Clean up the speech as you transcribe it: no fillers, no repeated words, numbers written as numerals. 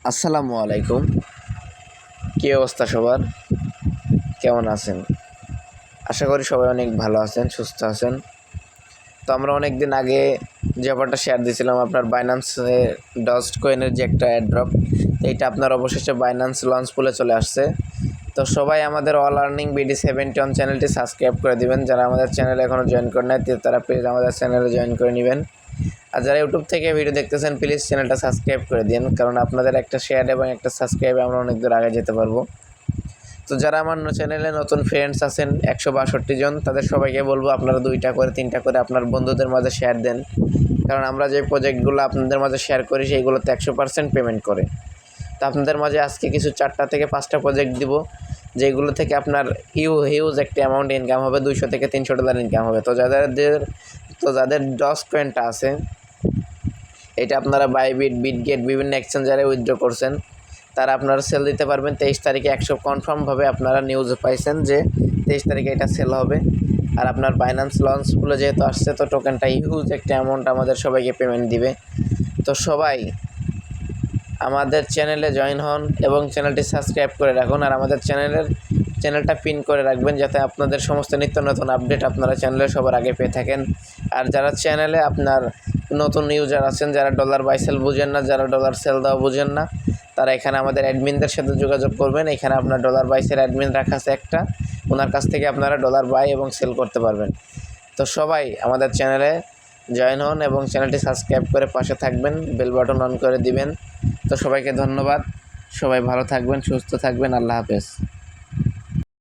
আসসালামু আলাইকুম। কী অবস্থা সবার? কেমন আছেন? আশা করি সবাই অনেক ভালো আছেন, সুস্থ আছেন। তো আমরা অনেক দিন আগে যে ব্যাপারটা শেয়ার দিয়েছিলাম আপনার বাইন্যান্সে ডস্ট কয়েনের যে একটা অ্যাড্রপ, এইটা আপনার অবশেষে বাইন্যান্স লঞ্চ পুলে চলে আসছে। তো সবাই আমাদের অল আর্নিং BD71 চ্যানেলটি সাবস্ক্রাইব করে দিবেন। যারা আমাদের চ্যানেলে এখনও জয়েন করে নেয় তারা প্লিজ আমাদের চ্যানেলে জয়েন করে নেবেন। আর যারা ইউটিউব থেকে ভিডিও দেখতেছেন প্লিজ চ্যানেলটা সাবস্ক্রাইব করে দিন, কারণ আপনাদের একটা শেয়ার এবং একটা সাবস্ক্রাইবে আমরা অনেক দূর আগে যেতে পারবো। তো যারা আমার চ্যানেলে নতুন ফ্রেন্ডস আছেন 162 জন, তাদের সবাইকে বলবো আপনারা 2টা করে 3টা করে আপনার বন্ধুদের মাঝে শেয়ার দেন, কারণ আমরা যে প্রজেক্টগুলো আপনাদের মাঝে শেয়ার করি সেইগুলোতে 100% পেমেন্ট করে। তো আপনাদের মাঝে আজকে কিছু 4টা থেকে 5টা প্রজেক্ট দিব, যেগুলো থেকে আপনার হিউজ একটা অ্যামাউন্ট ইনকাম হবে, $200 থেকে $300 ইনকাম হবে। তো যাদের ডস কয়েনটা আছে, এটা আপনারা বাইবিট, বিটগেট বিভিন্ন এক্সচেঞ্জারে উইথড্র করছেন, তারা আপনারা সেল দিতে পারবেন 23 তারিখে। 100 কনফার্মভাবে আপনারা নিউজ পাইছেন যে 23 তারিখে এটা সেল হবে। আর আপনার বাইন্যান্স লঞ্চগুলো যেহেতু আসছে, তো টোকেনটা হিউজ একটা অ্যামাউন্ট আমাদের সবাইকে পেমেন্ট দিবে। তো সবাই আমাদের চ্যানেলে জয়েন হন এবং চ্যানেলটি সাবস্ক্রাইব করে রাখুন। আর আমাদের চ্যানেলটা পিন করে রাখবেন, যাতে আপনাদের সমস্ত নিত্য নতুন আপডেট আপনারা চ্যানেলে সবার আগে পেয়ে থাকেন। আর যারা চ্যানেলে আপনার নতুন ইউজার আছেন, যারা ডলার বাই সেল বুঝেন না, যারা ডলার সেল দেওয়া বুঝেন না, তারা এখানে আমাদের অ্যাডমিনদের সাথে যোগাযোগ করবেন। এখানে আপনার ডলার বাই সেল অ্যাডমিন রাখা আছে একটা, ওনার কাছ থেকে আপনারা ডলার বাই এবং সেল করতে পারবেন। তো সবাই আমাদের চ্যানেলে জয়েন হন এবং চ্যানেলটি সাবস্ক্রাইব করে পাশে থাকবেন, বেল বাটন অন করে দিবেন। তো সবাইকে ধন্যবাদ। সবাই ভালো থাকবেন, সুস্থ থাকবেন। আল্লাহ হাফেজ।